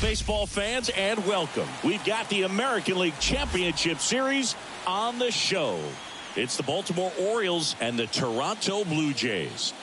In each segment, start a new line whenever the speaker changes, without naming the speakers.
baseball fans, and welcome. We've got the American League Championship Series on the show. It's the Baltimore Orioles and the Toronto Blue Jays.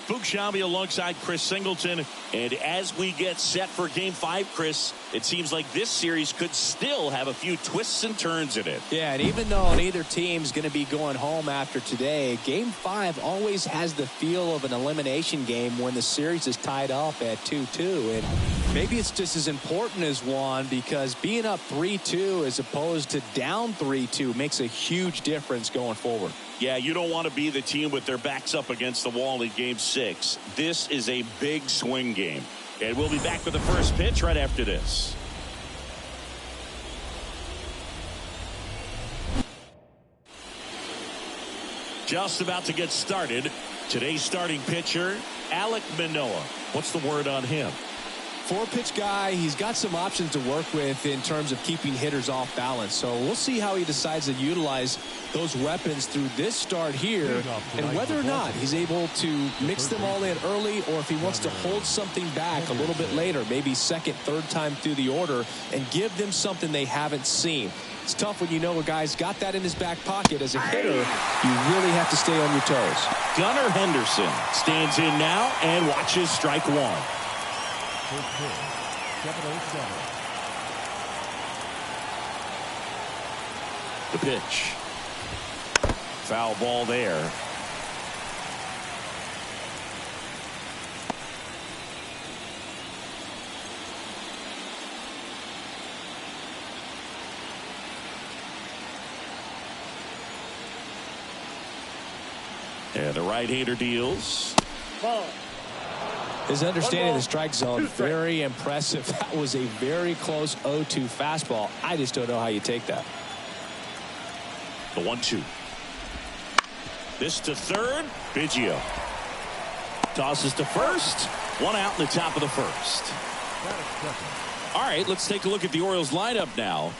Boog Sciambi alongside Chris Singleton. And as we get set for Game 5, Chris, it seems like this series could still have a few twists and turns in it.
Yeah, and even though neither team's going to be going home after today, Game 5 always has the feel of an elimination game when the series is tied up at 2-2. And maybe it's just as important as one, because being up 3-2 as opposed to down 3-2 makes a huge difference going forward.
Yeah, you don't want to be the team with their backs up against the wall in Game 6. This is a big swing game. And we'll be back with the first pitch right after this. Just about to get started. Today's starting pitcher, Alek Manoah. What's the word on him?
Four-pitch guy. He's got some options to work with in terms of keeping hitters off balance. So we'll see how he decides to utilize those weapons through this start here, and whether or not he's able to mix them all in early, or if he wants to hold something back a little bit later, maybe second, third time through the order, and give them something they haven't seen. It's tough when you know a guy's got that in his back pocket. As a hitter, you really have to stay on your toes.
Gunnar Henderson stands in now and watches strike one. The pitch. Foul ball there. And the right-hander deals.
Ball.
His understanding of the strike zone, very impressive. That was a very close 0-2 fastball. I just don't know how you take that.
The 1-2. This to third. Biggio tosses to first. One out in the top of the first. All right, let's take a look at the Orioles lineup now.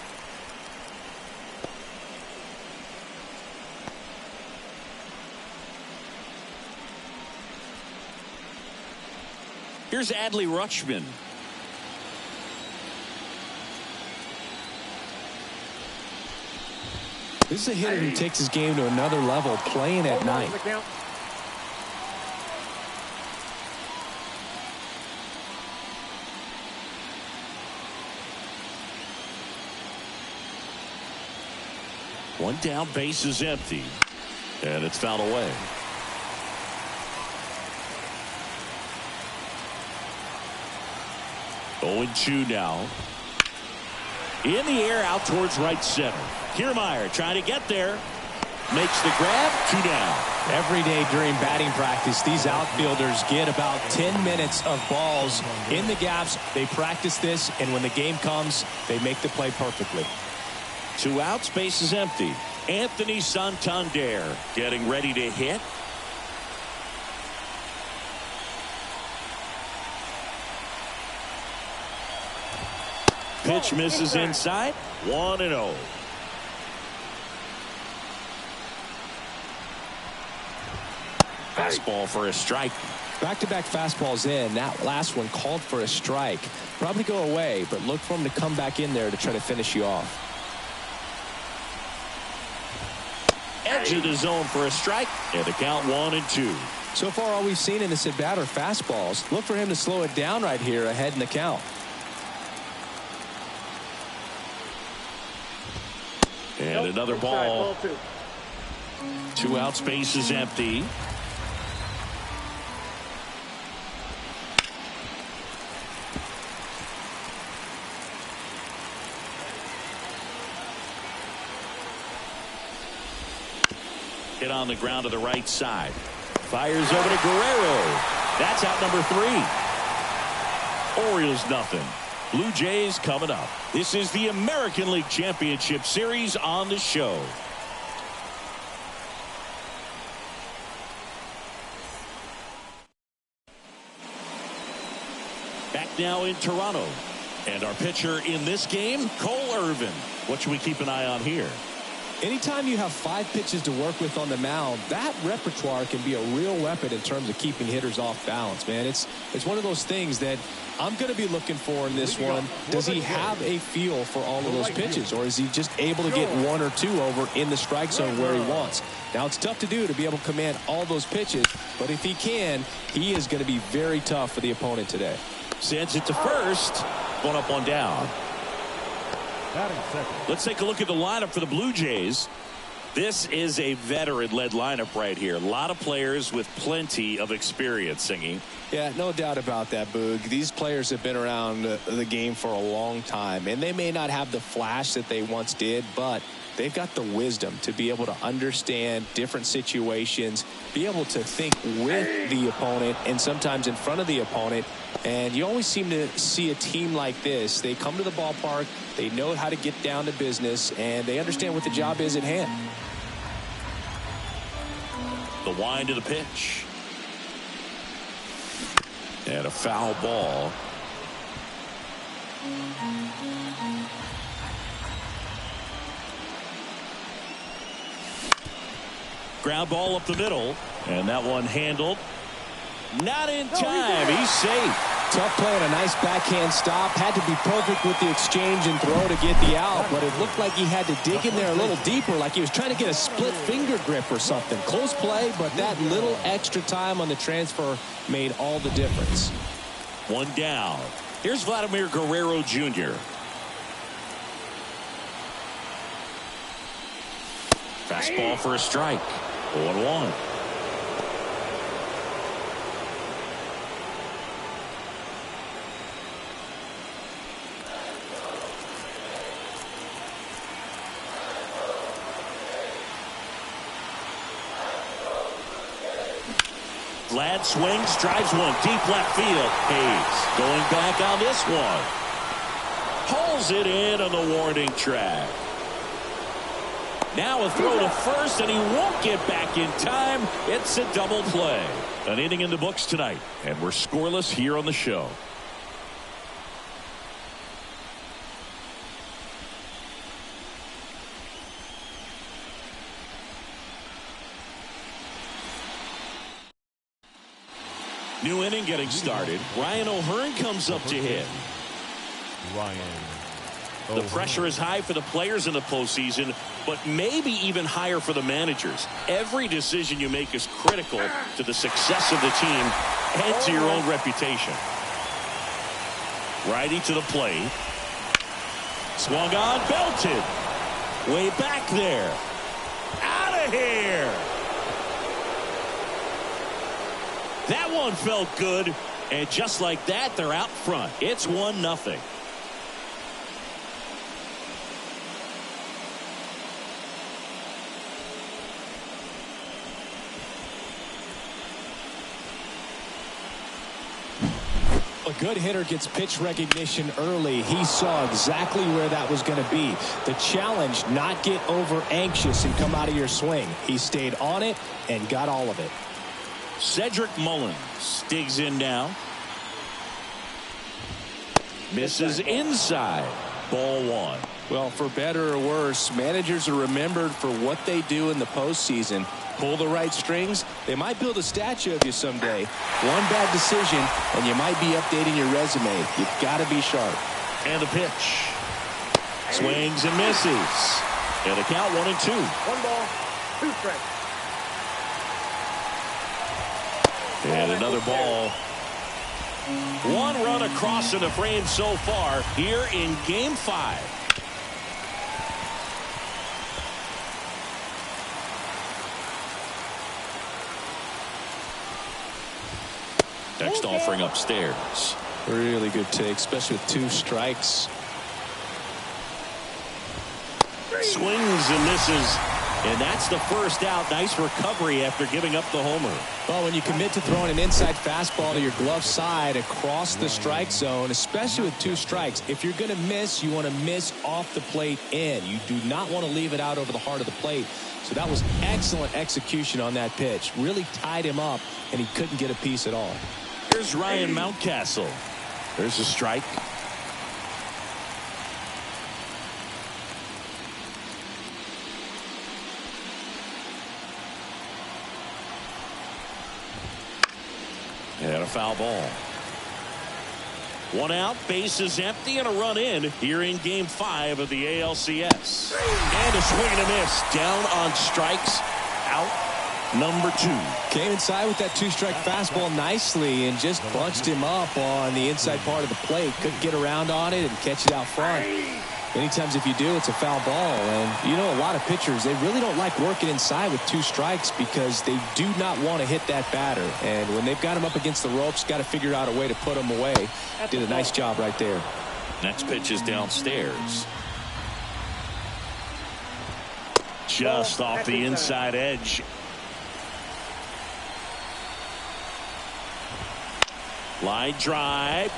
Here's Adley Rutschman.
This is a hitter who takes his game to another level, playing at night.
One down, base is empty. And it's fouled away. Going 2 now. In the air out towards right center. Kiermaier trying to get there. Makes the grab. 2 down.
Every day during batting practice, these outfielders get about 10 minutes of balls in the gaps. They practice this, and when the game comes, they make the play perfectly.
2 outs, base is empty. Anthony Santander getting ready to hit. Pitch misses inside. 1-0. Fastball for a strike.
Back-to-back fastballs in. That last one called for a strike. Probably go away, but look for him to come back in there to try to finish you off.
Edge of the zone for a strike. And the count 1-2.
So far, all we've seen in this at-bat are fastballs. Look for him to slow it down right here ahead in the count.
And another ball. 2 outs, base is empty. Hit on the ground to the right side. Fires over to Guerrero. That's out number 3. Orioles nothing. Blue Jays coming up. This is the American League Championship Series on the show. Back now in Toronto. And our pitcher in this game, Cole Irvin. What should we keep an eye on here?
Anytime you have 5 pitches to work with on the mound, that repertoire can be a real weapon in terms of keeping hitters off balance, man. It's one of those things that I'm going to be looking for in this one. Does he have a feel for all of those pitches, or is he just able to get 1 or 2 over in the strike zone where he wants? Now, it's tough to do to be able to command all those pitches, but if he can, he is going to be very tough for the opponent today.
Sends it to first. 1 up, 1 down. Let's take a look at the lineup for the Blue Jays. This is a veteran-led lineup right here. A lot of players with plenty of experience, Singy.
Yeah, no doubt about that, Boog. These players have been around the game for a long time, and they may not have the flash that they once did, but they've got the wisdom to be able to understand different situations, be able to think with the opponent and sometimes in front of the opponent. And you always seem to see a team like this. They come to the ballpark, they know how to get down to business, and they understand what the job is at hand.
The wind of the pitch. And a foul ball. Ground ball up the middle, and that one handled. Not in time. He's safe.
Tough play and a nice backhand stop. Had to be perfect with the exchange and throw to get the out, but it looked like he had to dig in there a little deeper, like he was trying to get a split finger grip or something. Close play, but that little extra time on the transfer made all the difference.
1 down. Here's Vladimir Guerrero Jr. Fastball for a strike. 0-1. Vlad swings, drives one deep left field. Hayes going back on this one. Pulls it in on the warning track. Now a throw to first, and he won't get back in time. It's a double play. An inning in the books tonight, and we're scoreless here on the show. New inning getting started. Ryan O'Hearn comes up to hit. The pressure is high for the players in the postseason, but maybe even higher for the managers. Every decision you make is critical to the success of the team and to your own reputation. Righty to the plate. Swung on, belted. Way back there. Out of here. That one felt good, and just like that, they're out front. It's 1-0.
A good hitter gets pitch recognition early. He saw exactly where that was going to be. The challenge, not get over anxious and come out of your swing. He stayed on it and got all of it.
Cedric Mullins digs in now. Misses inside. Ball 1.
Well, for better or worse, managers are remembered for what they do in the postseason. Pull the right strings, they might build a statue of you someday. One bad decision, and you might be updating your resume. You've got to be sharp.
And the pitch. Swings and misses. And a count 1-2.
1 ball, 2 strikes.
And another ball. 1 run across in the frame so far here in Game 5. Next offering upstairs.
Really good take, especially with 2 strikes.
Swings and misses. And that's the first out. Nice recovery after giving up the homer.
Well, when you commit to throwing an inside fastball to your glove side across the strike zone, especially with 2 strikes, if you're going to miss, you want to miss off the plate in. You do not want to leave it out over the heart of the plate. So that was excellent execution on that pitch. Really tied him up, and he couldn't get a piece at all.
Here's Ryan Mountcastle. There's a strike. And a foul ball. One out, base is empty, and a run in here in Game 5 of the ALCS. And a swing and a miss. Down on strikes. Out number 2.
Came inside with that 2-strike fastball nicely and just bunched him up on the inside part of the plate. Couldn't get around on it and catch it out front. Many times if you do, it's a foul ball. And, you know, a lot of pitchers, they really don't like working inside with 2 strikes because they do not want to hit that batter. And when they've got him up against the ropes, got to figure out a way to put him away. Did a nice job right there.
Next pitch is downstairs. Just off the inside edge. Line drive.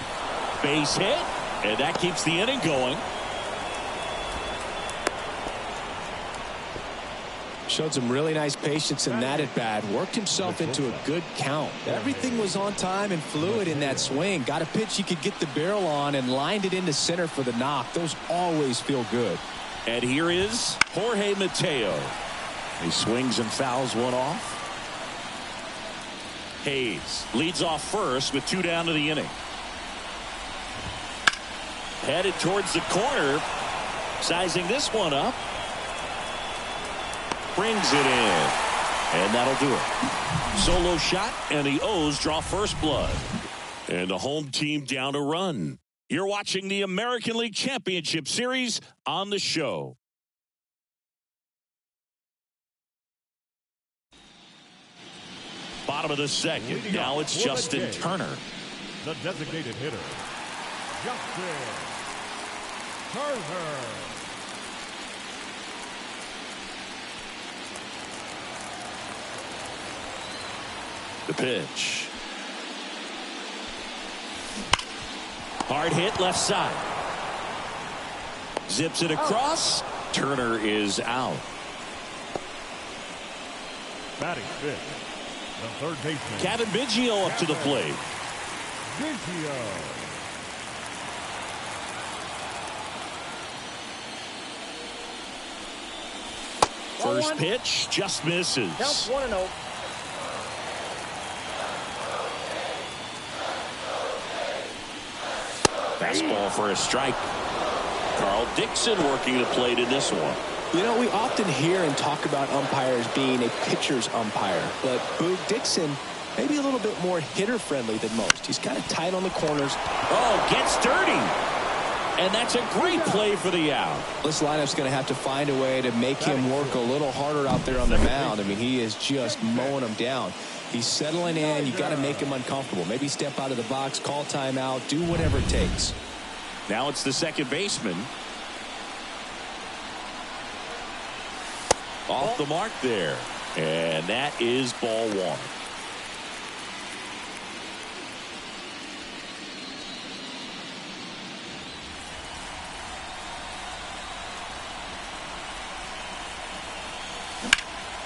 Base hit. And that keeps the inning going.
Showed some really nice patience in that at bat. Worked himself into a good count. Everything was on time and fluid in that swing. Got a pitch he could get the barrel on and lined it into center for the knock. Those always feel good.
And here is Jorge Mateo. He swings and fouls one off. Hayes leads off first with 2 down to the inning. Headed towards the corner. Sizing this one up. Brings it in. And that'll do it. Solo shot, and the O's draw first blood. And the home team down a run. You're watching the American League Championship Series on the show. Bottom of the second. Now it's Justin Turner.
The designated hitter, Justin Turner.
The pitch. Hard hit left side. Zips it across. Turner is out.
Batting fifth, the third baseman,
Kevin Biggio up to the plate.
Biggio.
First pitch just misses.
Counts 1-0.
Fastball for a strike. Carl Dixon working the plate in this one.
You know, we often hear and talk about umpires being a pitcher's umpire, but Boog Dixon maybe a little bit more hitter-friendly than most. He's kind of tight on the corners.
Oh, gets dirty. And that's a great play for the out.
This lineup's going to have to find a way to make him work a little harder out there on the mound. I mean, he is just mowing them down. He's settling in. You got to make him uncomfortable. Maybe step out of the box, call timeout, do whatever it takes.
Now it's the second baseman. Off the mark there. And that is ball one.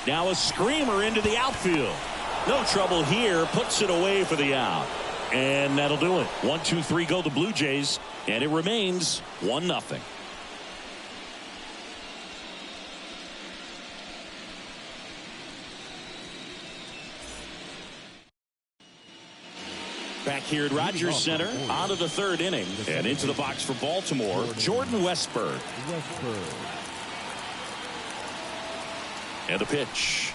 Now a screamer into the outfield. No trouble here. Puts it away for the out. And that'll do it. 1, 2, 3 go the Blue Jays. And it remains 1-0. Back here at Rogers Center, on to the third inning. And into the box for Baltimore, Jordan Westburg. And the pitch.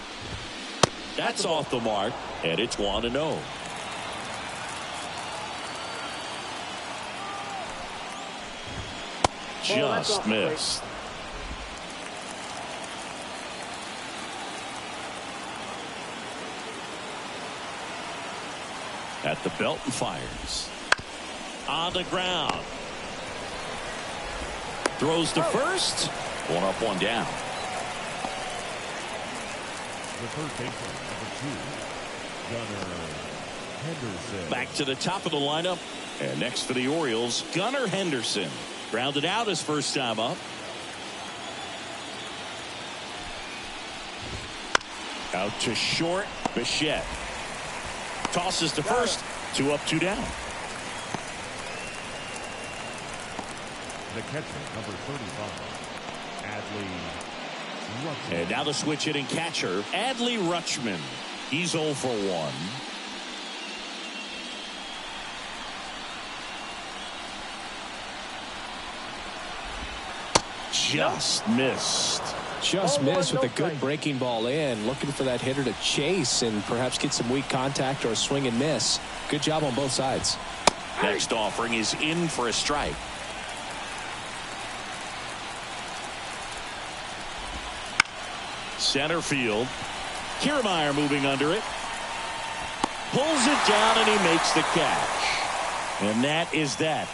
That's off the mark, and it's 1-0. Just missed. At the belt and fires. On the ground. Throws to first. 1 up, 1 down.
The third baseman, number 2, Gunnar Henderson.
Back to the top of the lineup. And next for the Orioles, Gunnar Henderson. Grounded out his first time up. Out to short, Bichette. Tosses to first. 2 up, 2 down.
The catcher, number 35, Adley Rutschman.
And now the switch hitting catcher, Adley Rutschman. He's 0 for 1. Just missed.
Just missed with a good breaking ball in. Looking for that hitter to chase and perhaps get some weak contact or a swing and miss. Good job on both sides.
Next offering is in for a strike. Center field. Kiermaier moving under it. Pulls it down and he makes the catch. And that is that.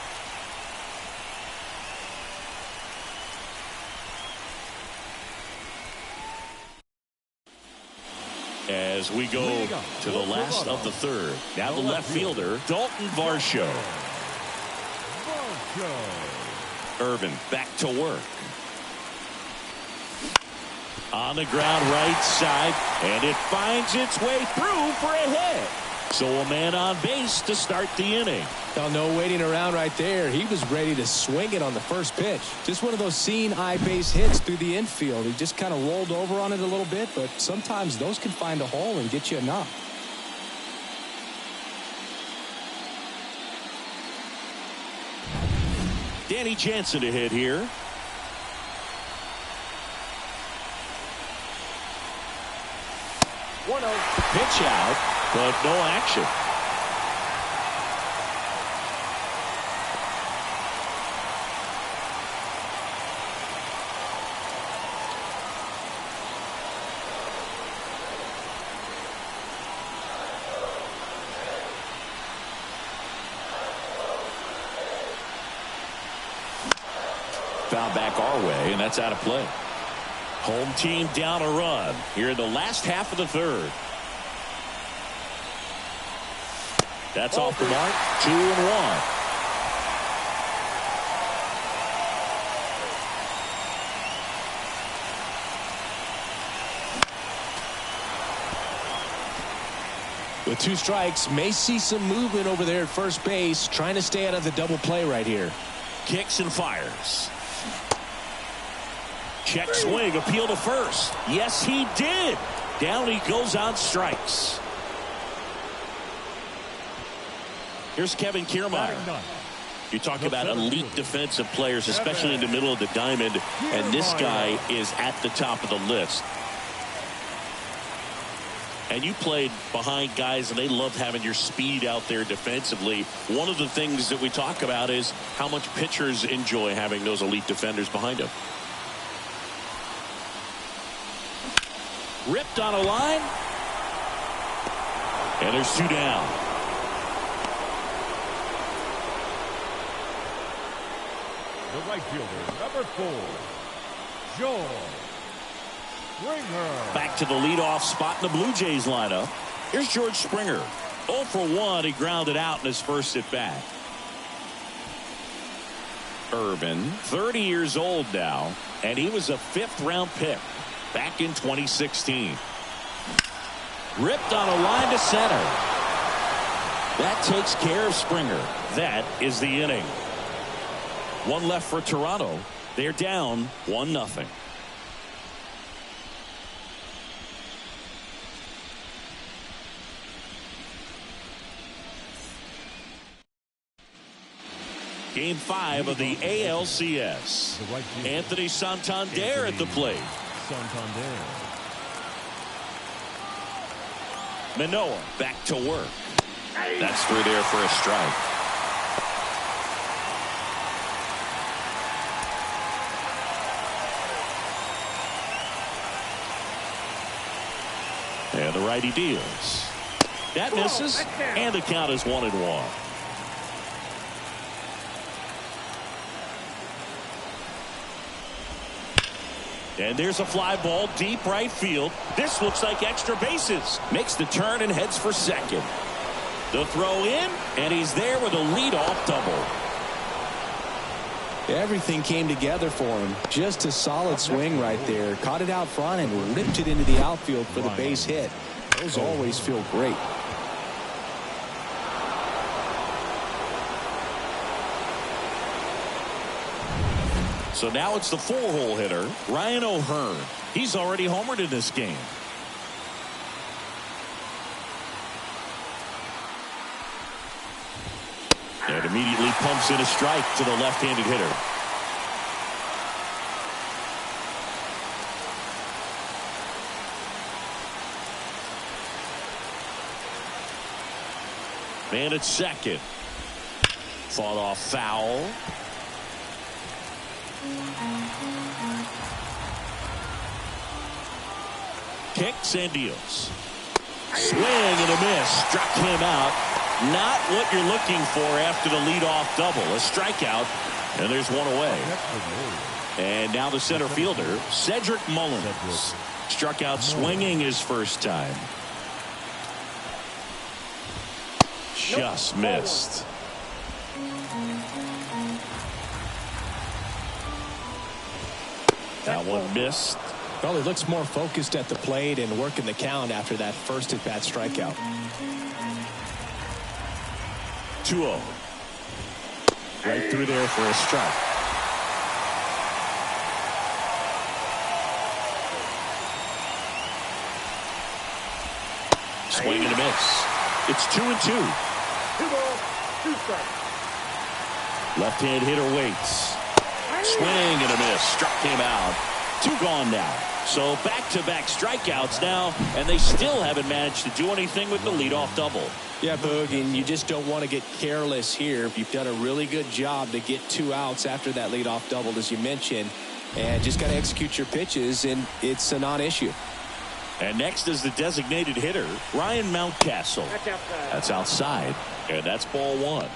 As we go to the last of the third. Now the left fielder, Dalton Varsho. Irvin back to work. On the ground right side, and it finds its way through for a hit. So a man on base to start the inning.
Well, no waiting around right there. He was ready to swing it on the first pitch. Just one of those seeing eye base hits through the infield. He just kind of rolled over on it a little bit, but sometimes those can find a hole and get you enough.
Danny Jansen to hit here. Pitch out, but no action. Foul back our way, and that's out of play. Home team down a run here in the last half of the third. That's off the mark. 2-1.
With 2 strikes, may see some movement over there at first base, trying to stay out of the double play right here.
Kicks and fires. Check swing, appeal to first. Yes, he did. Down he goes on strikes. Here's Kevin Kiermaier. You talk about elite defensive players, especially in the middle of the diamond, and this guy is at the top of the list. And you played behind guys, and they loved having your speed out there defensively. One of the things that we talk about is how much pitchers enjoy having those elite defenders behind them. Ripped on a line. And there's 2 down.
The right fielder, number 4, George Springer.
Back to the leadoff spot in the Blue Jays lineup. Here's George Springer. 0 for 1. He grounded out in his first at bat. Irvin, 30 years old now, and he was a 5th-round pick back in 2016. Ripped on a line to center. That takes care of Springer. That is the inning. 1 left for Toronto. They're down 1-0. Game 5 of the ALCS. Anthony Santander at the plate.
Santander.
Manoah back to work. That's through there for a strike. And the righty deals. That misses, and the count is 1-1. And there's a fly ball deep right field. This looks like extra bases. Makes the turn and heads for second. The throw in, and he's there with a leadoff double.
Everything came together for him. Just a solid swing right there. Caught it out front and ripped it into the outfield for the base hit. Those always feel great.
So now it's the 4-hole hitter, Ryan O'Hearn. He's already homered in this game. And immediately pumps in a strike to the left-handed hitter. And at second. Fought off foul. Kicks and deals. Swing and a miss. Struck him out. Not what you're looking for after the leadoff double. A strikeout. And there's one away. And now the center fielder, Cedric Mullins. Struck out swinging his first time. Just missed. That one missed.
Well, he looks more focused at the plate and working the count after that first at-bat strikeout.
2-0. Right through there for a strike. Swing and a miss. It's 2-2.
2 balls, 2 strikes.
Left-hand hitter waits. Swing and a miss. Struck him out. 2 gone now. So back-to-back strikeouts now, and they still haven't managed to do anything with the leadoff double.
Yeah, Boog, and you just don't want to get careless here. You've done a really good job to get 2 outs after that leadoff double, as you mentioned, and just got to execute your pitches, and it's a non-issue.
And next is the designated hitter, Ryan Mountcastle.
That's outside.
That's outside, and that's ball 1.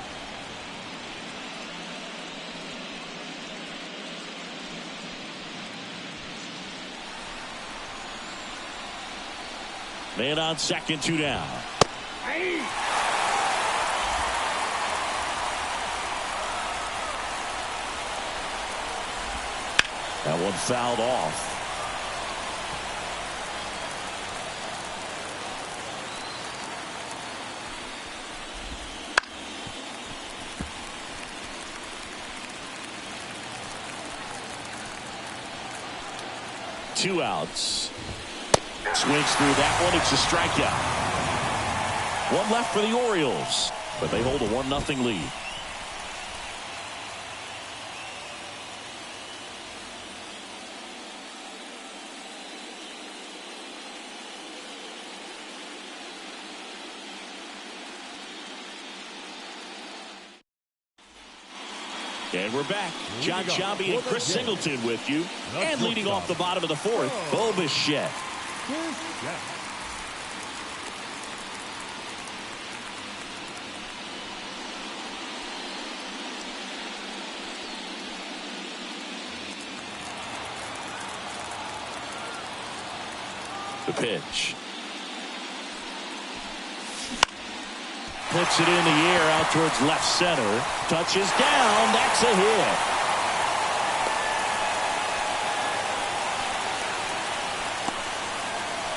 Man on second, 2 down. That one fouled off. Two outs. Swings through that one. It's a strikeout. One left for the Orioles, but they hold a 1-0 lead. And we're back. John Sciambi and Chris Singleton with you. And leading off the bottom of the 4th, Bo Bichette. The pitch. Puts it in the air out towards left center. Touches down. That's a hit.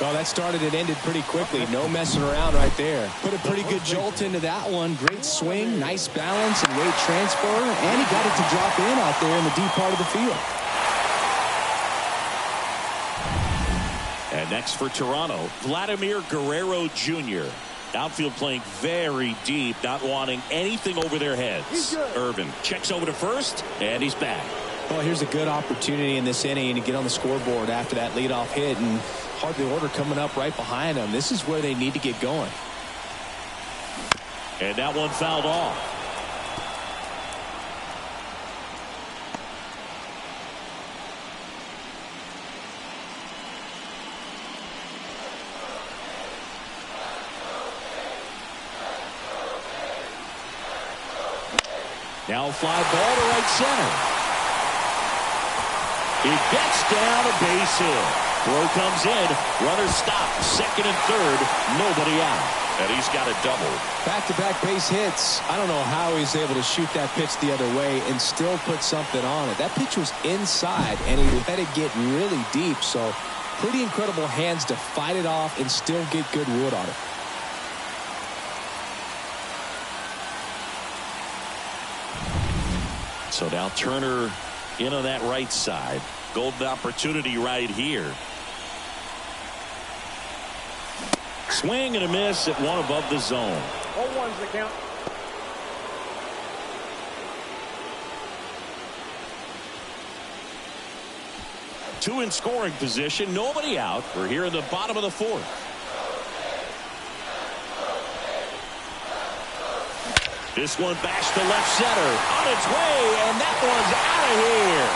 Well, that started and ended pretty quickly. No messing around right there. Put a pretty good jolt into that one. Great swing, nice balance and weight transfer. And he got it to drop in out there in the deep part of the field.
And next for Toronto, Vladimir Guerrero Jr. Outfield playing very deep, not wanting anything over their heads. Irvin checks over to first, and he's back.
Well, here's a good opportunity in this inning to get on the scoreboard after that leadoff hit, and hardly order coming up right behind them. This is where they need to get going.
And that one fouled off. Now fly ball to right center. It gets down a base hit. Throw comes in. Runner stopped. Second and third. Nobody out. And he's got a double.
Back-to-back base hits. I don't know how he's able to shoot that pitch the other way and still put something on it. That pitch was inside, and he let it get really deep. So pretty incredible hands to fight it off and still get good wood on it.
So now Turner in on that right side. Golden opportunity right here. Swing and a miss at one above the zone.
0-1's the count.
Two in scoring position. Nobody out. We're here in the bottom of the 4th. This one bashed to left center. On its way, and that one's out of here.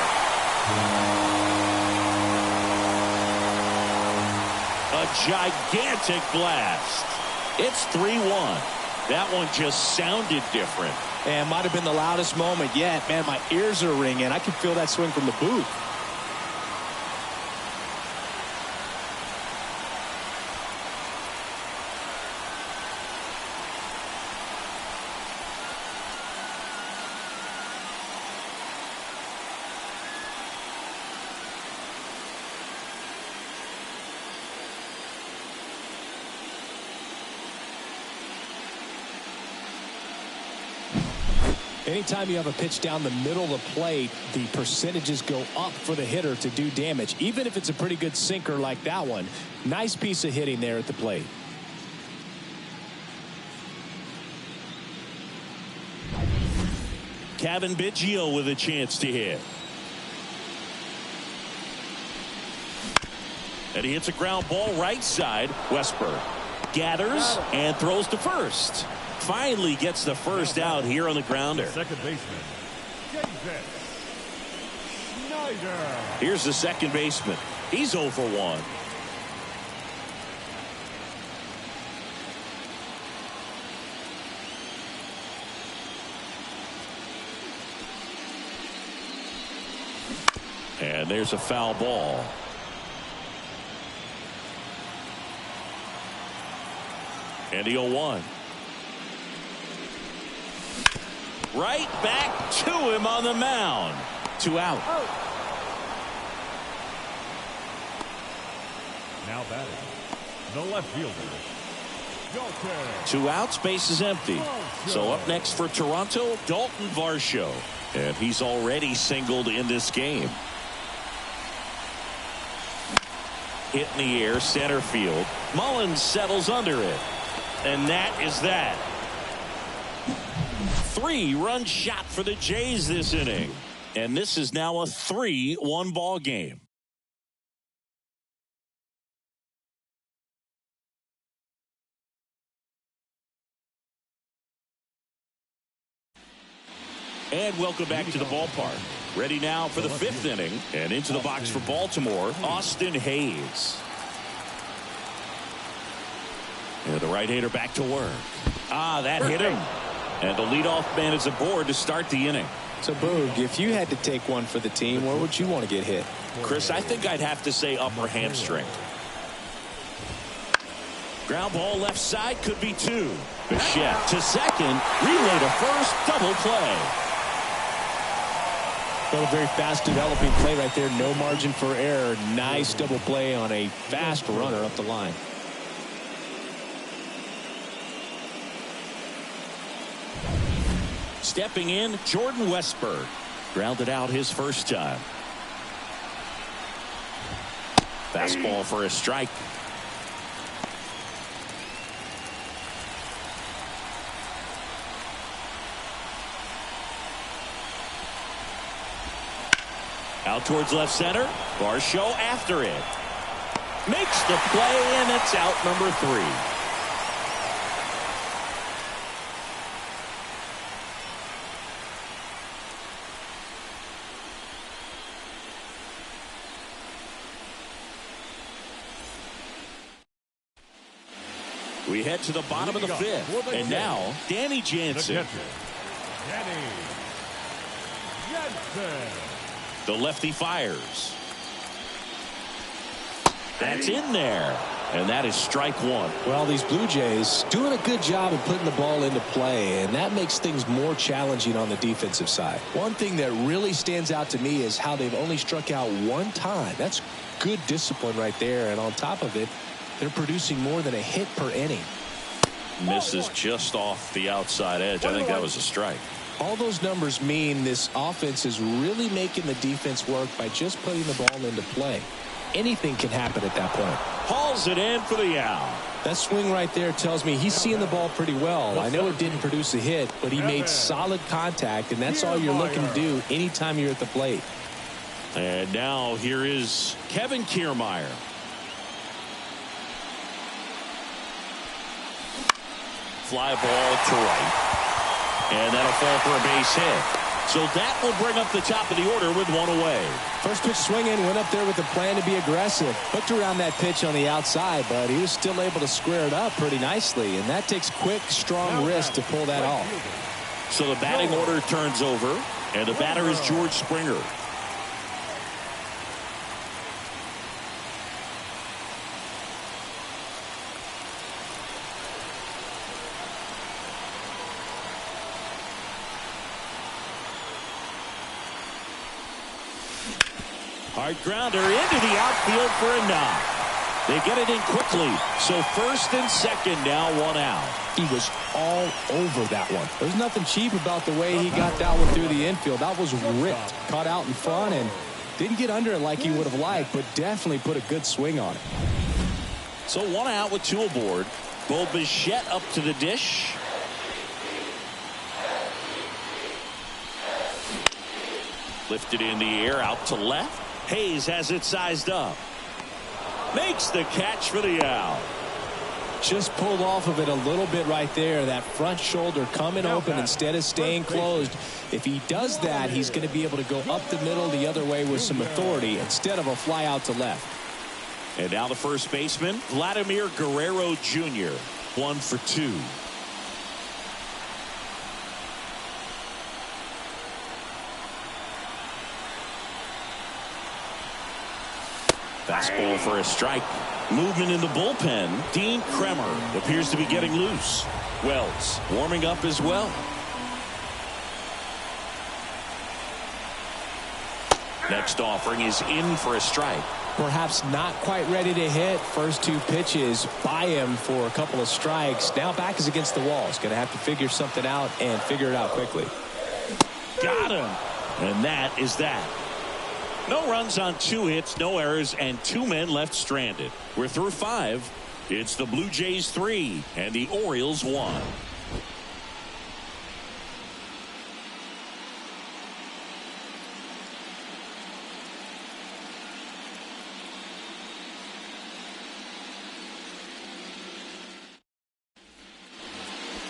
A gigantic blast. It's 3-1. That one just sounded different.
And might have been the loudest moment yet. Man, my ears are ringing. I can feel that swing from the booth. Anytime you have a pitch down the middle of the plate, the percentages go up for the hitter to do damage, even if it's a pretty good sinker like that one. Nice piece of hitting there at the plate.
Kevin Biggio with a chance to hit. And he hits a ground ball right side. Westburg gathers and throws to first. Finally gets the first out here on the grounder.
Second baseman, David Schneider.
Here's the second baseman. He's 0 for 1. And there's a foul ball. And the 0-1. Right back to him on the mound. 2 out.
Now batting, the left fielder, Dalton.
2 outs, base is empty. So up next for Toronto, Dalton Varsho. And he's already singled in this game. Hit in the air, center field. Mullins settles under it. And that is that. 3-run shot for the Jays this inning. And this is now a 3-1 ball game. And welcome back to the ballpark. Ready now for the 5th inning. And into the box for Baltimore, Austin Hayes. And the right-hander back to work. That hit him. And the leadoff man is aboard to start the inning.
So, Boog, if you had to take one for the team, where would you want to get hit?
Chris, I think I'd have to say upper hamstring. Ground ball left side, could be 2. Bichette to second, relay to first, double play.
Well, a very fast developing play right there. No margin for error. Nice double play on a fast runner up the line.
Stepping in, Jordan Westburg. Grounded out his first time. Fastball for a strike. Out towards left center. Varsho after it. Makes the play, and it's out number 3. We head to the bottom of the 5th. And now, Danny Jansen.
Danny Jansen.
The lefty fires. That's in there. And that is strike 1.
Well, these Blue Jays doing a good job of putting the ball into play, and that makes things more challenging on the defensive side. One thing that really stands out to me is how they've only struck out 1 time. That's good discipline right there. And on top of it, they're producing more than a hit per inning.
Misses just off the outside edge. I think that was a strike.
All those numbers mean this offense is really making the defense work by just putting the ball into play. Anything can happen at that point.
Hauls it in for the out.
That swing right there tells me he's seeing the ball pretty well. I know it didn't produce a hit, but he made solid contact, and that's all you're looking to do anytime you're at the plate.
And now here is Kevin Kiermaier. Fly ball to right. And that'll fall for a base hit. So that will bring up the top of the order with one away.
First pitch swinging, went up there with a plan to be aggressive. Hooked around that pitch on the outside, but he was still able to square it up pretty nicely. And that takes quick, strong wrist to pull that off.
So the batting order turns over, and the batter is George Springer. Hard grounder into the outfield for a knock. They get it in quickly. So first and second now, one out.
He was all over that one. There's nothing cheap about the way he got that one through the infield. That was ripped. Caught out in front and didn't get under it like he would have liked, but definitely put a good swing on it.
So one out with two aboard. Bo Bichette up to the dish. Lifted in the air out to left. Hayes has it sized up. Makes the catch for the out.
Just pulled off of it a little bit right there. That front shoulder coming open instead of staying closed. If he does that, he's going to be able to go up the middle the other way with some authority instead of a fly out to left.
And now the first baseman, Vladimir Guerrero Jr. 1 for 2. Fastball for a strike. Movement in the bullpen. Dean Kremer appears to be getting loose. Wells warming up as well. Next offering is in for a strike.
Perhaps not quite ready to hit. First two pitches by him for a couple of strikes. Now back is against the wall. He's going to have to figure something out and figure it out quickly.
Got him. And that is that. No runs on 2 hits, no errors, and 2 men left stranded. We're through 5. It's the Blue Jays 3 and the Orioles 1.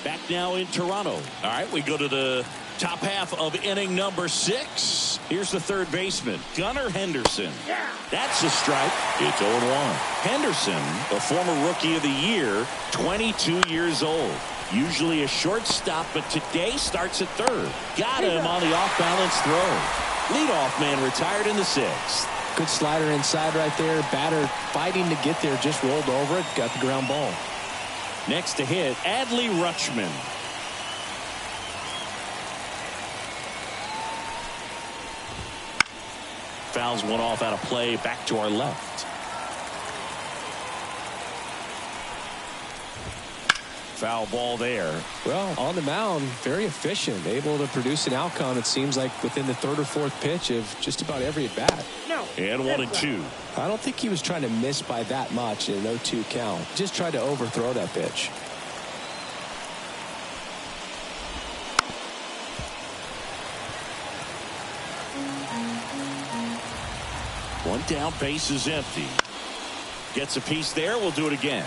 Back now in Toronto. All right, we go to the top half of inning number 6. Here's the third baseman, Gunnar Henderson. That's a strike. It's 0-1. Henderson, a former rookie of the year, 22 years old. Usually a shortstop, but today starts at third. Got him on the off-balance throw. Leadoff man retired in the 6th.
Good slider inside right there. Batter fighting to get there, just rolled over it, got the ground ball.
Next to hit, Adley Rutschman. Fouls one off out of play, back to our left. Foul ball there.
Well, on the mound, very efficient, able to produce an outcome, it seems like, within the 3rd or 4th pitch of just about every at-bat.
And 1-2.
I don't think he was trying to miss by that much in an 0-2 count. Just tried to overthrow that pitch.
One down, base is empty. Gets a piece there, we'll do it again.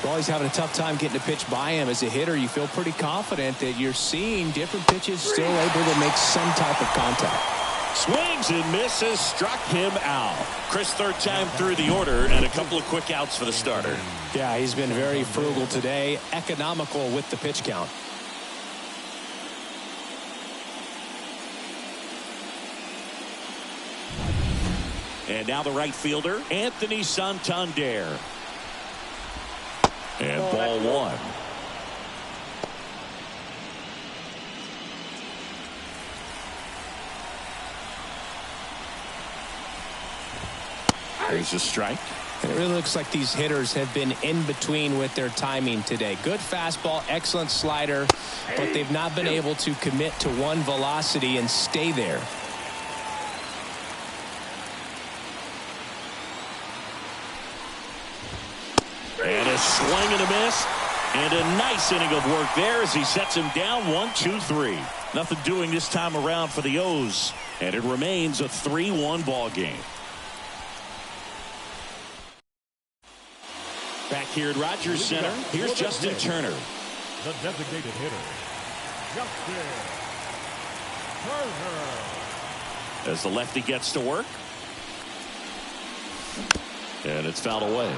Well, he's having a tough time getting a pitch by him. As a hitter, you feel pretty confident that you're seeing different pitches still able to make some type of contact.
Swings and misses, struck him out. Chris, third time through the order, and a couple of quick outs for the starter.
Yeah, he's been very frugal today, economical with the pitch count.
And now the right fielder, Anthony Santander. And ball 1. There's a strike.
And it really looks like these hitters have been in between with their timing today. Good fastball, excellent slider, but they've not been able to commit to one velocity and stay there.
And a swing and a miss. And a nice inning of work there as he sets him down 1-2-3. Nothing doing this time around for the O's. And it remains a 3-1 ball game. Back here at Rogers Center, here's Justin Turner.
The designated hitter, Justin Turner.
As the lefty gets to work. And it's fouled away.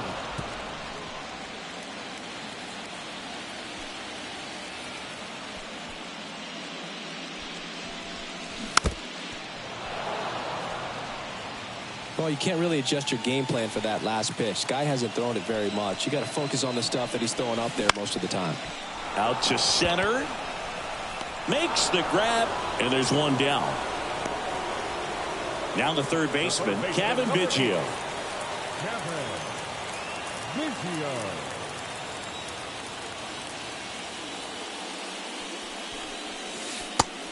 Well, you can't really adjust your game plan for that last pitch. Guy hasn't thrown it very much. You got to focus on the stuff that he's throwing up there most of the time.
Out to center. Makes the grab. And there's one down. Now the third baseman, Kevin Biggio.
Kevin Biggio.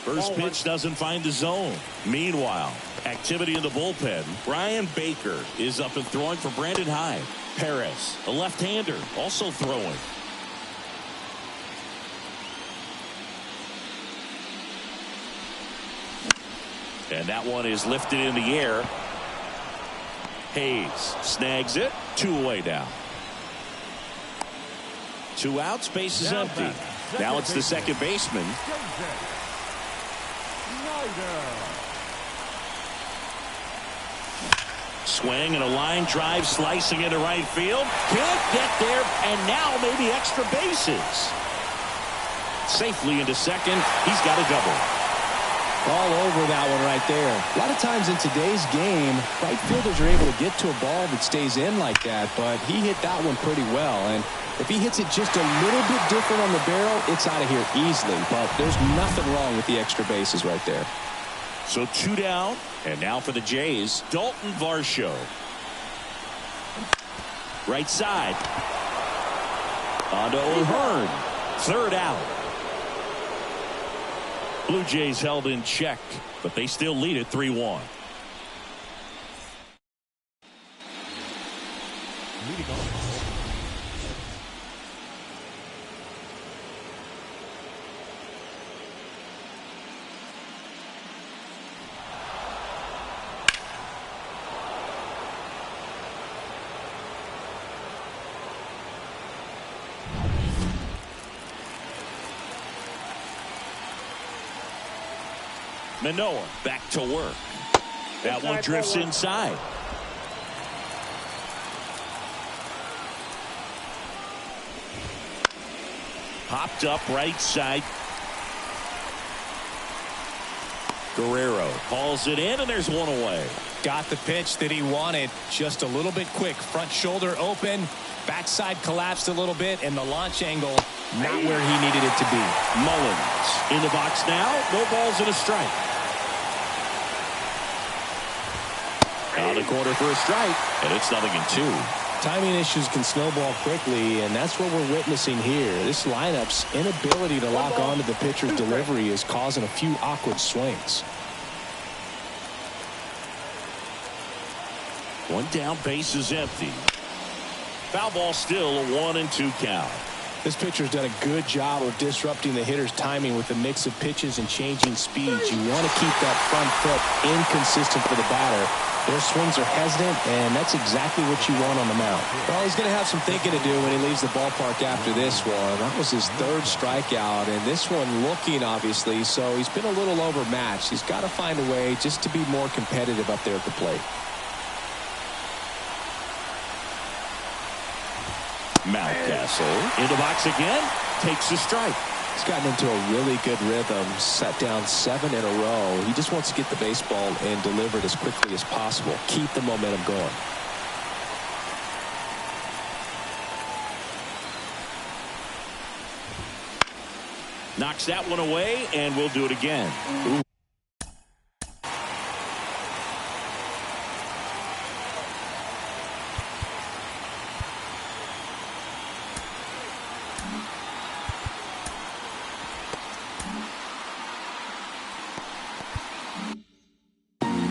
First pitch doesn't find the zone. Meanwhile, activity in the bullpen. Brian Baker is up and throwing for Brandon Hyde. Perez, a left-hander, also throwing. And that one is lifted in the air. Hayes snags it. 2 away now. 2 outs, base is empty. Now it's the second baseman. Swing and a line drive slicing into right field. Can't get there, and now maybe extra bases. Safely into second. He's got a double.
All over that one right there. A lot of times in today's game, right fielders are able to get to a ball that stays in like that, but he hit that one pretty well. And if he hits it just a little bit different on the barrel, it's out of here easily. But there's nothing wrong with the extra bases right there.
So 2 down, and now for the Jays, Dalton Varsho. Right side. Onto O'Hearn. 3rd out. Blue Jays held in check, but they still lead it 3-1.
Leading off.
Manoah back to work. That one drifts inside. Popped up right side. Guerrero hauls it in, and there's one away.
Got the pitch that he wanted, just a little bit quick. Front shoulder open, backside collapsed a little bit, and the launch angle not where he needed it to be.
Mullins in the box now. No balls and a strike. On the corner for a strike, and it's 0-2.
Timing issues can snowball quickly, and that's what we're witnessing here. This lineup's inability to lock onto the pitcher's delivery is causing a few awkward swings.
1 down, base is empty. Foul ball still, a 1-2 count.
This pitcher's done a good job of disrupting the hitter's timing with the mix of pitches and changing speeds. You want to keep that front foot inconsistent for the batter. Their swings are hesitant, and that's exactly what you want on the mound. Well, he's going to have some thinking to do when he leaves the ballpark after this one. That was his 3rd strikeout, and this one looking, obviously, so he's been a little overmatched. He's got to find a way just to be more competitive up there at the plate.
Mountcastle in the box again, takes a strike.
He's gotten into a really good rhythm, set down 7 in a row. He just wants to get the baseball and deliver it as quickly as possible. Keep the momentum going.
Knocks that one away, and we'll do it again. Ooh.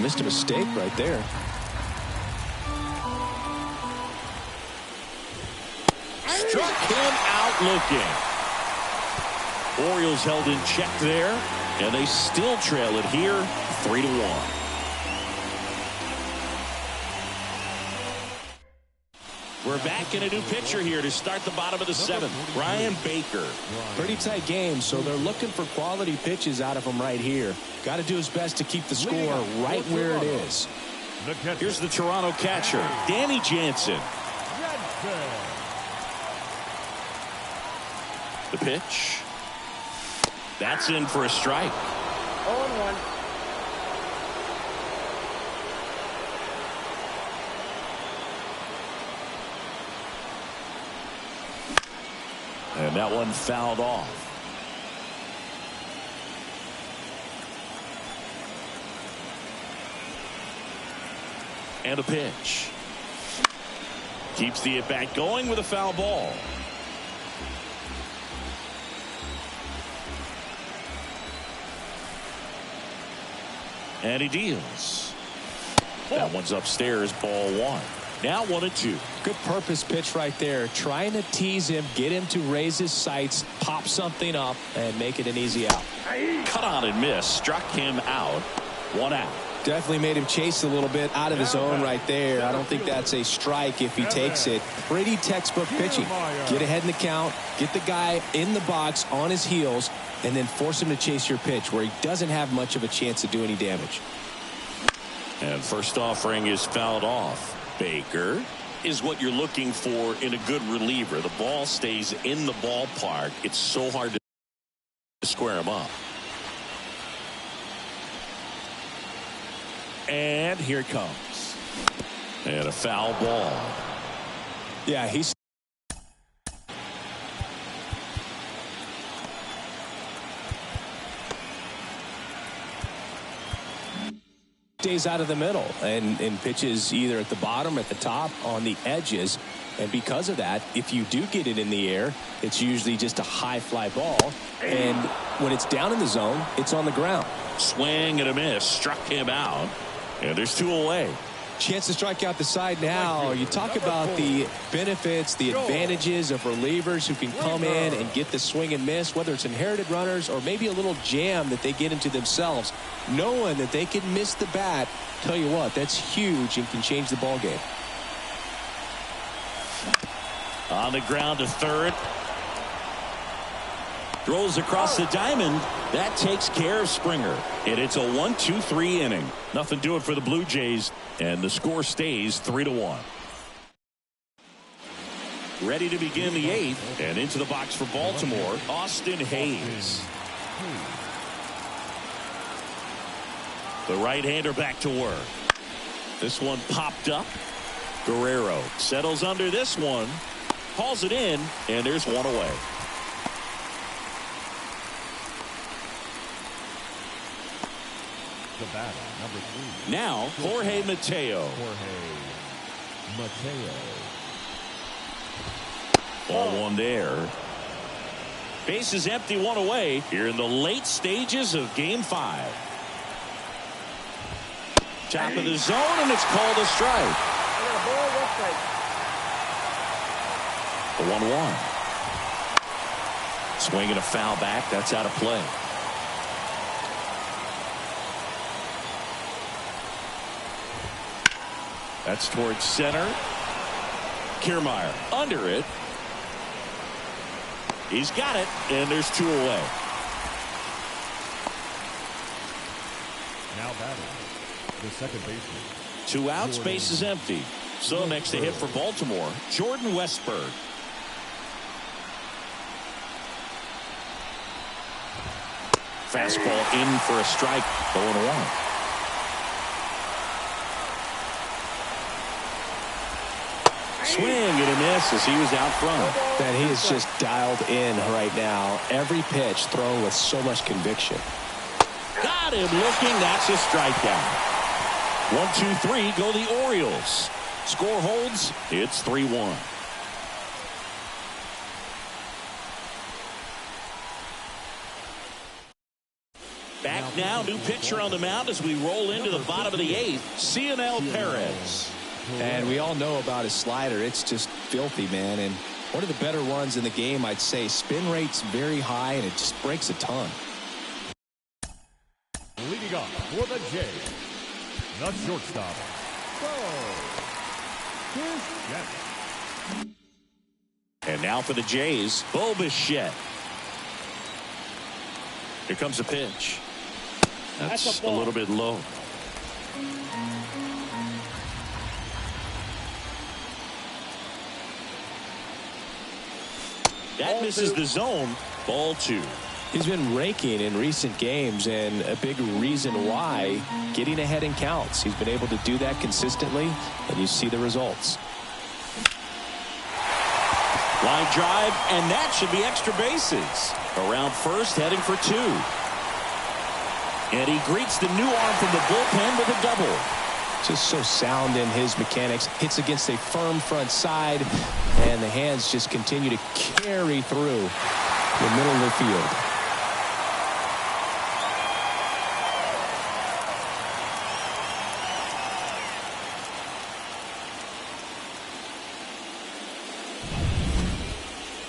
Missed a mistake right there.
Struck him out looking. Orioles held in check there, and they still trail it here 3-1. We're back in a new pitcher here to start the bottom of the seventh. Brian Baker.
Pretty tight game, so they're looking for quality pitches out of him right here. Got to do his best to keep the score right where it is.
Here's the Toronto catcher, Danny Jansen. The pitch. That's in for a strike.
0-1.
And that one fouled off. And a pitch. Keeps the at-bat going with a foul ball. And he deals. That one's upstairs, ball one. Now 1-2.
Good purpose pitch right there. Trying to tease him, get him to raise his sights, pop something up, and make it an easy out.
Cut on and miss. Struck him out. 1 out.
Definitely made him chase a little bit out of his zone right there. I don't think that's a strike if he takes it. Pretty textbook pitching. Get ahead in the count, get the guy in the box on his heels, and then force him to chase your pitch where he doesn't have much of a chance to do any damage.
And first offering is fouled off. Baker is what you're looking for in a good reliever. The ball stays in the ballpark. It's so hard to square him up. And here it comes. And a foul ball.
Yeah, he's stays out of the middle and pitches either at the bottom or at the top on the edges. And because of that, if you do get it in the air, it's usually just a high fly ball. And when it's down in the zone, it's on the ground.
Swing and a miss. Struck him out. And there's 2 away.
Chance to strike out the side now. You talk about the benefits, the advantages of relievers who can come in and get the swing and miss, whether it's inherited runners or maybe a little jam that they get into themselves. Knowing that they can miss the bat, tell you what, that's huge and can change the ball game.
On the ground to third. Throws across the diamond. That takes care of Springer. And it's a 1-2-3 inning. Nothing doing for the Blue Jays. And the score stays 3-1. Ready to begin the 8th. And into the box for Baltimore, Austin Hayes. The right-hander back to work. This one popped up. Guerrero settles under this one. Hauls it in. And there's 1 away.
The batter, number 3.
Now, Jorge Mateo. Ball 1 there. Base is empty, 1 away here in the late stages of Game 5. Top of the zone, and it's called a strike. The 1-1. Swing and a foul back. That's out of play. That's towards center. Kiermaier under it. He's got it, and there's 2 away.
Now batting, the second baseman.
2 outs, base is empty. So next to hit for Baltimore, Jordan Westburg. Fastball in for a strike, 0-1. Swing and a miss as he was out front.
And he is just dialed in right now. Every pitch thrown with so much conviction.
Got him looking. That's a strikeout. 1-2-3 go the Orioles. Score holds. It's 3-1. Back now, new pitcher on the mound as we roll into the bottom of the 8th. Cionel Perez.
And we all know about his slider. It's just filthy, man. And one of the better ones in the game, I'd say. Spin rate's very high, and it just breaks a ton.
Leading up for the Jays, the shortstop.
And now for the Jays, Bo Bichette. Here comes a pitch. That's a little bit low. That misses the zone. Ball 2.
He's been raking in recent games, and a big reason why, getting ahead in counts. He's been able to do that consistently, and you see the results.
Line drive, and that should be extra bases. Around first, heading for 2. And he greets the new arm from the bullpen with a double.
Just so sound in his mechanics. Hits against a firm front side, and the hands just continue to carry through the middle of the field.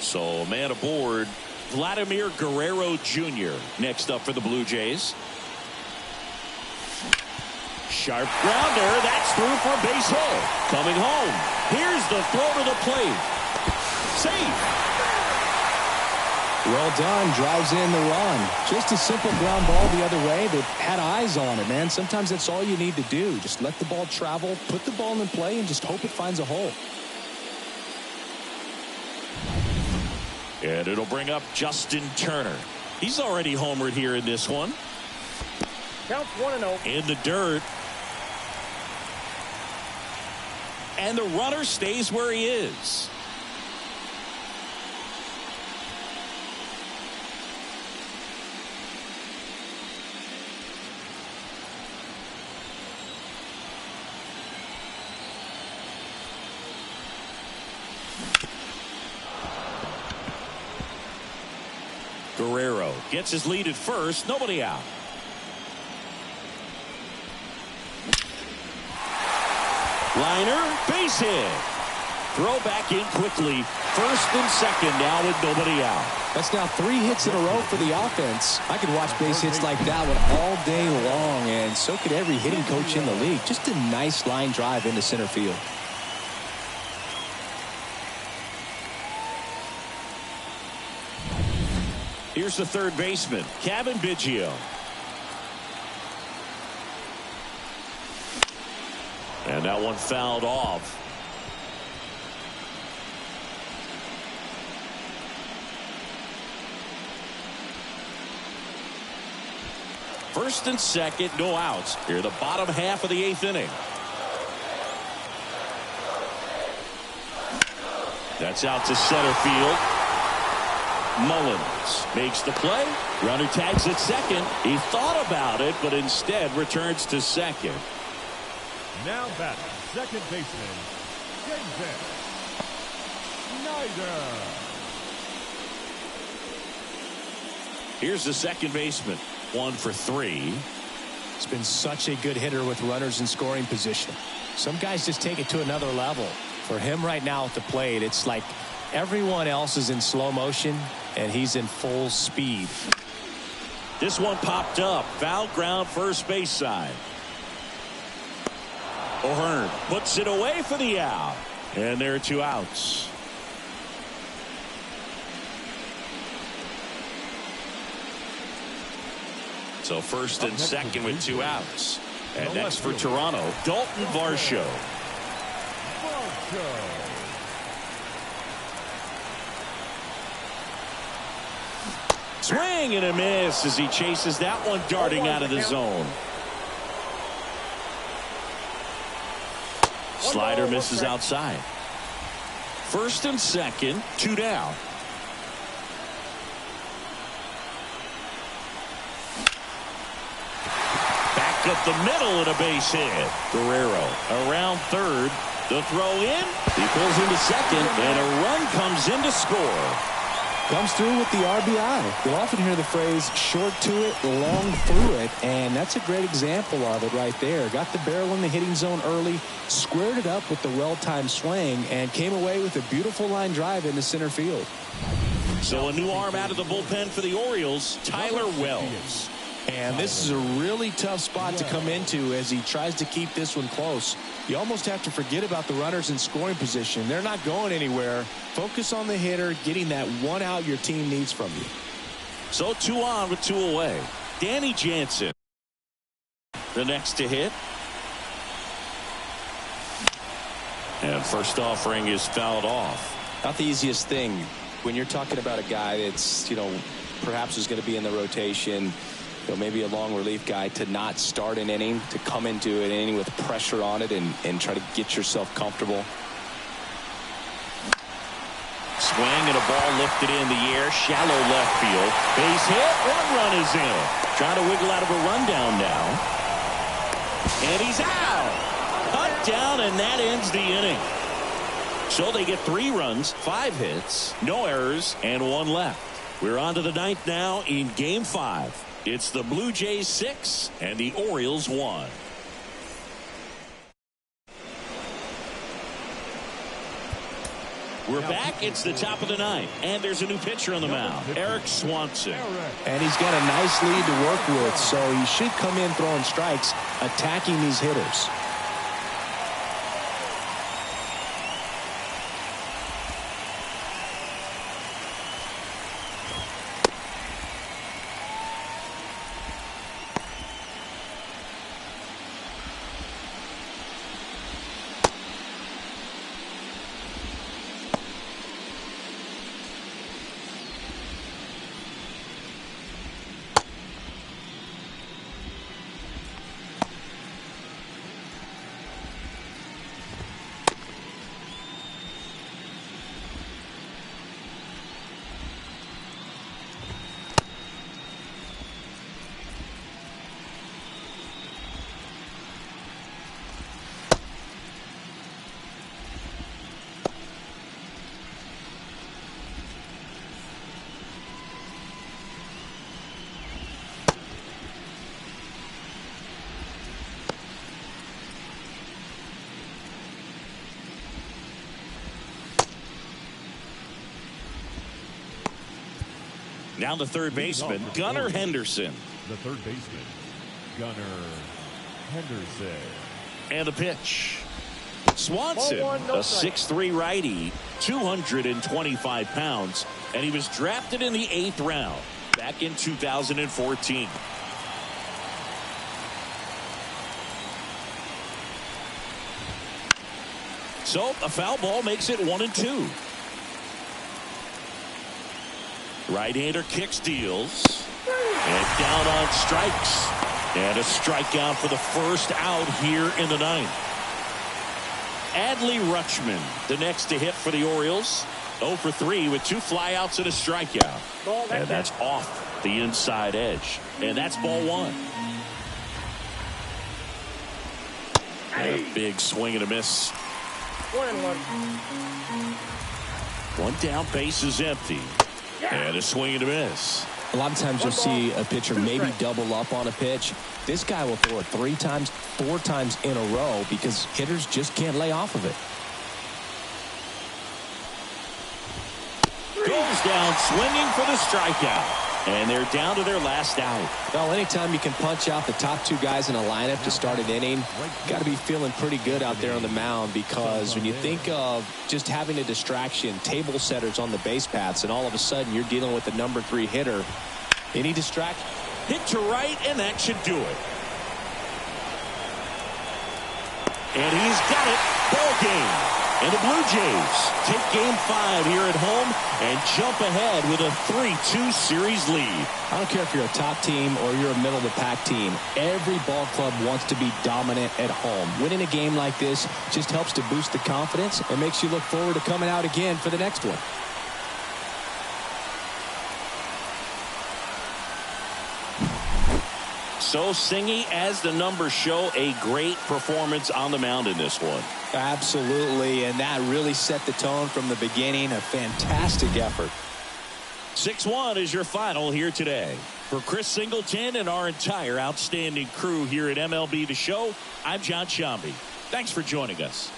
So, man aboard, Vladimir Guerrero Jr. next up for the Blue Jays. Sharp grounder. That's through for a base hit. Coming home. Here's the throw to the plate. Safe.
Well done. Drives in the run. Just a simple ground ball the other way. They've had eyes on it, man. Sometimes that's all you need to do. Just let the ball travel, put the ball in play, and just hope it finds a hole.
And it'll bring up Justin Turner. He's already homered here in this one.
Counts 1-0.
In the dirt. And the runner stays where he is. Guerrero gets his lead at first. Nobody out. Liner, base hit. Throw back in quickly. First and second now with nobody out.
That's now 3 hits in a row for the offense. I could watch base hits like that one all day long, and so could every hitting coach in the league. Just a nice line drive into center field.
Here's the third baseman, Kevin Biggio. And that one fouled off. First and second, no outs. Here the bottom half of the 8th inning. That's out to center field. Mullins makes the play. Runner tags at second. He thought about it, but instead returns to second.
Now batting, second baseman, Jason Snyder.
Here's the second baseman. 1 for 3.
He's been such a good hitter with runners in scoring position. Some guys just take it to another level. For him right now at the plate, it's like everyone else is in slow motion and he's in full speed.
This one popped up. Foul ground first base side. O'Hearn puts it away for the out. And there are 2 outs. So first and second with 2 outs. And next for Toronto, Dalton Varsho. Swing and a miss as he chases that one darting out of the zone. Slider misses outside. First and second, 2 down. Back up the middle and a base hit. Guerrero around third. The throw in. He pulls into second, and a run comes in to score.
Comes through with the RBI. You'll often hear the phrase short to it, long through it, and that's a great example of it right there. Got the barrel in the hitting zone early, squared it up with the well-timed swing, and came away with a beautiful line drive into center field.
So a new arm out of the bullpen for the Orioles, Tyler Wells.
And this is a really tough spot to come into as he tries to keep this one close. You almost have to forget about the runners in scoring position. They're not going anywhere. Focus on the hitter, getting that one out your team needs from you.
So 2 on with 2 away. Danny Jansen, the next to hit. And first offering is fouled off.
Not the easiest thing when you're talking about a guy that's, perhaps is going to be in the rotation, maybe a long relief guy, to not start an inning, to come into an inning with pressure on it and try to get yourself comfortable.
Swing and a ball lifted in the air, shallow left field. Base hit, 1 run is in. Trying to wiggle out of a rundown now. And he's out. Cut down, and that ends the inning. So they get 3 runs, 5 hits, no errors, and 1 left. We're on to the 9th now in Game 5. It's the Blue Jays 6 and the Orioles 1. We're back. It's the top of the 9th, and there's a new pitcher on the mound, Eric Swanson.
And he's got a nice lead to work with, so he should come in throwing strikes, attacking these hitters.
Now the third baseman, Gunnar Henderson.
The third baseman, Gunnar Henderson.
And the pitch. Swanson, a 6'3" righty, 225 pounds, and he was drafted in the 8th round back in 2014. So a foul ball makes it 1-2. Right-hander kicks, deals, and down on strikes. And a strikeout for the first out here in the 9th. Adley Rutschman, the next to hit for the Orioles. 0 for 3 with 2 flyouts and a strikeout. And that's off the inside edge. And that's ball 1. And a big swing and a miss.
1-1.
1 down, base is empty. And a swing and a miss.
A lot of times you'll see a pitcher maybe double up on a pitch. This guy will throw it 3 times, 4 times in a row because hitters just can't lay off of it.
Goes down swinging for the strikeout. And they're down to their last out.
Well, anytime you can punch out the top 2 guys in a lineup to start an inning, got to be feeling pretty good out there on the mound, because when you think of just having a distraction, table setters on the base paths, and all of a sudden you're dealing with the number 3 hitter, any distraction?
Hit to right, and that should do it. And he's got it. Ball game. And the Blue Jays take Game 5 here at home and jump ahead with a 3-2 series lead.
I don't care if you're a top team or you're a middle-of-the-pack team. Every ball club wants to be dominant at home. Winning a game like this just helps to boost the confidence and makes you look forward to coming out again for the next one.
So Singy, as the numbers show, a great performance on the mound in this one.
Absolutely, and that really set the tone from the beginning. A fantastic effort.
6-1 is your final here today. For Chris Singleton and our entire outstanding crew here at MLB The Show, I'm John Shambi. Thanks for joining us.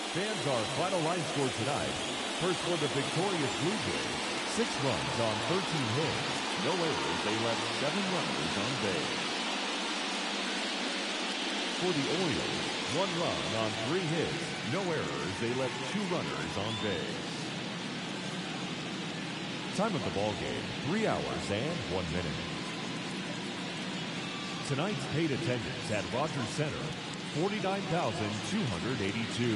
Fans, our final line score tonight. First for the victorious Blue Jays, 6 runs on 13 hits. No errors, they left 7 runners on base. For the Orioles, 1 run on 3 hits. No errors, they left 2 runners on base. Time of the ball game, 3 hours and 1 minute. Tonight's paid attendance at Rogers Center, 49,282.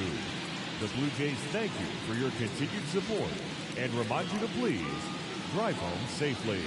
The Blue Jays thank you for your continued support and remind you to please drive home safely.